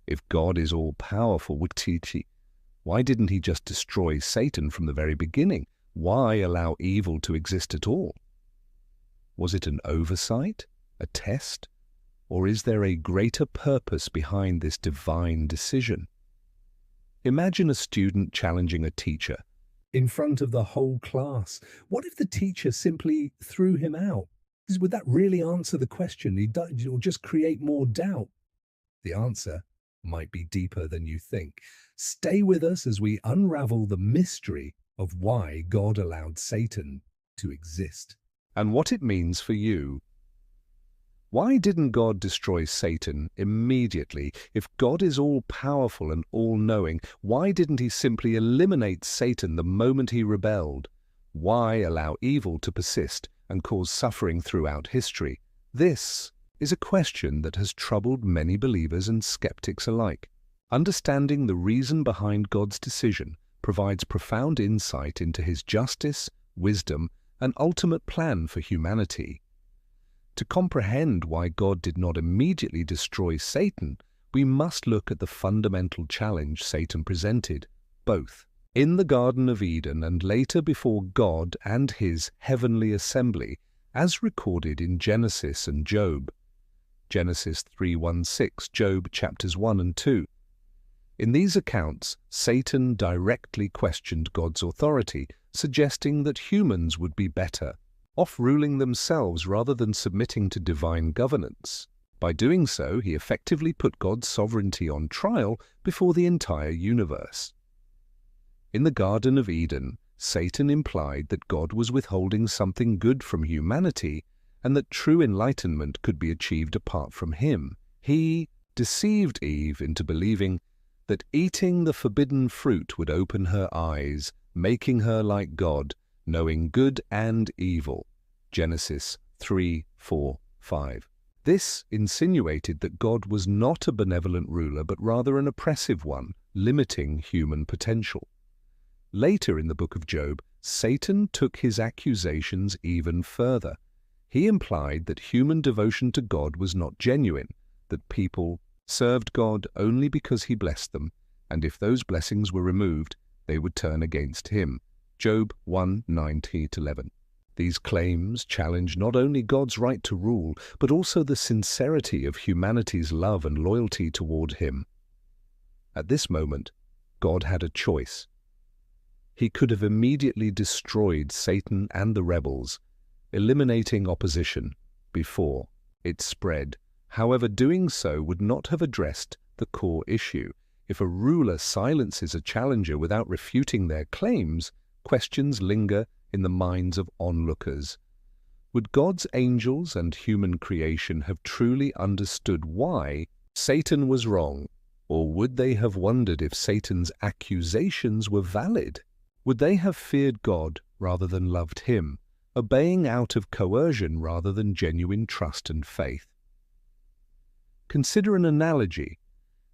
If God is all-powerful, why didn't he just destroy Satan from the very beginning? Why allow evil to exist at all? Was it an oversight, a test, or is there a greater purpose behind this divine decision? Imagine a student challenging a teacher in front of the whole class. What if the teacher simply threw him out? Would that really answer the question, or just create more doubt? The answer might be deeper than you think. Stay with us as we unravel the mystery of why God allowed Satan to exist and what it means for you. Why didn't God destroy Satan immediately? If God is all-powerful and all-knowing, why didn't he simply eliminate Satan the moment he rebelled? Why allow evil to persist and cause suffering throughout history? This is a question that has troubled many believers and skeptics alike. Understanding the reason behind God's decision provides profound insight into his justice, wisdom, and ultimate plan for humanity. To comprehend why God did not immediately destroy Satan, we must look at the fundamental challenge Satan presented, both in the Garden of Eden and later before God and his heavenly assembly, as recorded in Genesis and Job. Genesis 3:1-6, Job chapters 1 and 2. In these accounts, Satan directly questioned God's authority, suggesting that humans would be better off ruling themselves rather than submitting to divine governance. By doing so, he effectively put God's sovereignty on trial before the entire universe. In the Garden of Eden, Satan implied that God was withholding something good from humanity and that true enlightenment could be achieved apart from him. He deceived Eve into believing that eating the forbidden fruit would open her eyes, making her like God, knowing good and evil. Genesis 3:4-5. This insinuated that God was not a benevolent ruler, but rather an oppressive one, limiting human potential. Later in the book of Job, Satan took his accusations even further. He implied that human devotion to God was not genuine, that people served God only because he blessed them, and if those blessings were removed, they would turn against him. Job 1:9-11. These claims challenge not only God's right to rule, but also the sincerity of humanity's love and loyalty toward him. At this moment, God had a choice. He could have immediately destroyed Satan and the rebels, eliminating opposition before it spread. However, doing so would not have addressed the core issue. If a ruler silences a challenger without refuting their claims, questions linger in the minds of onlookers. Would God's angels and human creation have truly understood why Satan was wrong, or would they have wondered if Satan's accusations were valid? Would they have feared God rather than loved him, obeying out of coercion rather than genuine trust and faith? Consider an analogy.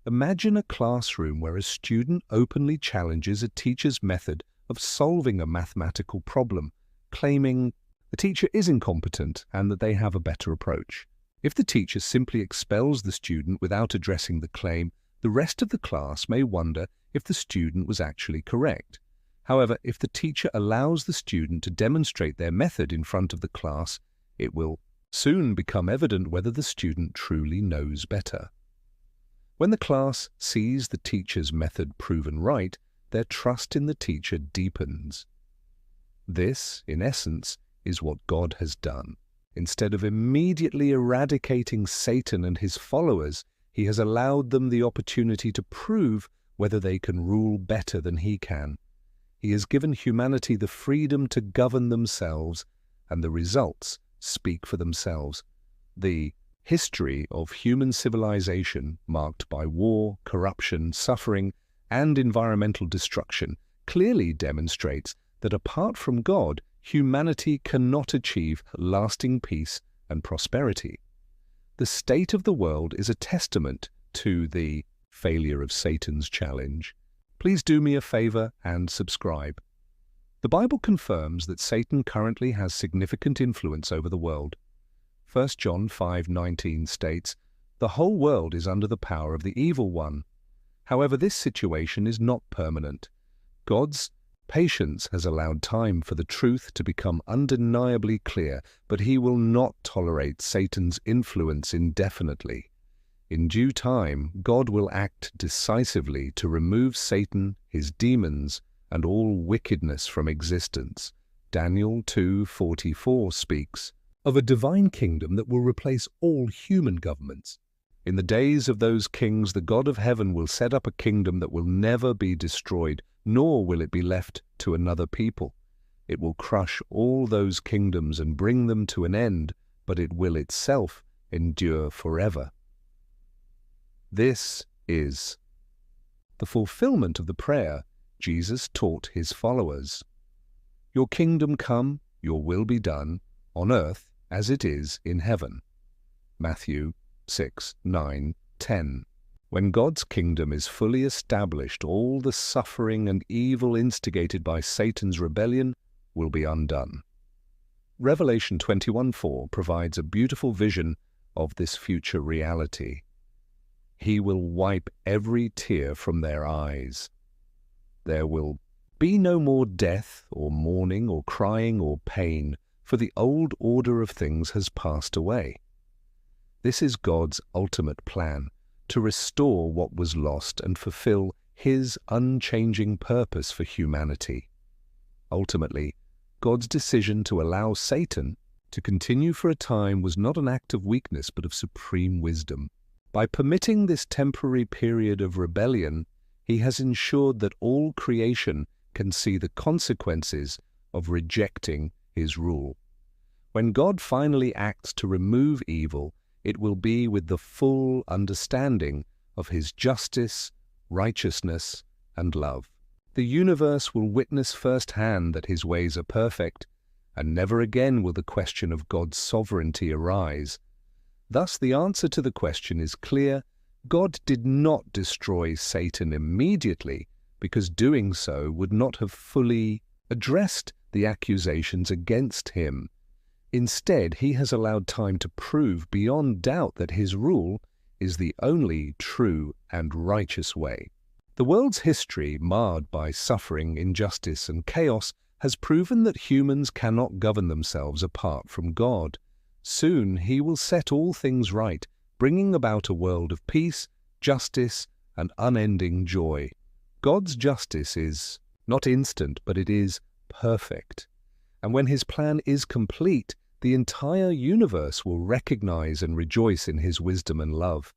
Imagine a classroom where a student openly challenges a teacher's method of solving a mathematical problem, claiming the teacher is incompetent and that they have a better approach. If the teacher simply expels the student without addressing the claim, the rest of the class may wonder if the student was actually correct. However, if the teacher allows the student to demonstrate their method in front of the class, it will soon become evident whether the student truly knows better. When the class sees the teacher's method proven right, their trust in the teacher deepens. This, in essence, is what God has done. Instead of immediately eradicating Satan and his followers, he has allowed them the opportunity to prove whether they can rule better than he can. He has given humanity the freedom to govern themselves, and the results speak for themselves. The history of human civilization, marked by war, corruption, suffering, and environmental destruction, clearly demonstrates that apart from God, humanity cannot achieve lasting peace and prosperity. The state of the world is a testament to the failure of Satan's challenge. Please do me a favor and subscribe. The Bible confirms that Satan currently has significant influence over the world. 1 John 5:19 states, The whole world is under the power of the evil one. However, this situation is not permanent. God's patience has allowed time for the truth to become undeniably clear, but he will not tolerate Satan's influence indefinitely. In due time, God will act decisively to remove Satan, his demons, and all wickedness from existence. Daniel 2:44 speaks of a divine kingdom that will replace all human governments. In the days of those kings, the God of heaven will set up a kingdom that will never be destroyed, nor will it be left to another people. It will crush all those kingdoms and bring them to an end, but it will itself endure forever. This is the fulfillment of the prayer Jesus taught his followers. Your kingdom come, your will be done, on earth as it is in heaven. Matthew 6, 9, 10. When God's kingdom is fully established, all the suffering and evil instigated by Satan's rebellion will be undone. Revelation 21:4 provides a beautiful vision of this future reality. He will wipe every tear from their eyes. There will be no more death or mourning or crying or pain, for the old order of things has passed away. This is God's ultimate plan, to restore what was lost and fulfill his unchanging purpose for humanity. Ultimately, God's decision to allow Satan to continue for a time was not an act of weakness but of supreme wisdom. By permitting this temporary period of rebellion, he has ensured that all creation can see the consequences of rejecting his rule. When God finally acts to remove evil, it will be with the full understanding of his justice, righteousness, and love. The universe will witness firsthand that his ways are perfect, and never again will the question of God's sovereignty arise. Thus, the answer to the question is clear. God did not destroy Satan immediately, because doing so would not have fully addressed the accusations against him. Instead, he has allowed time to prove beyond doubt that his rule is the only true and righteous way. The world's history, marred by suffering, injustice, and chaos, has proven that humans cannot govern themselves apart from God. Soon he will set all things right, bringing about a world of peace, justice, and unending joy. God's justice is not instant, but it is perfect. And when his plan is complete, the entire universe will recognize and rejoice in his wisdom and love.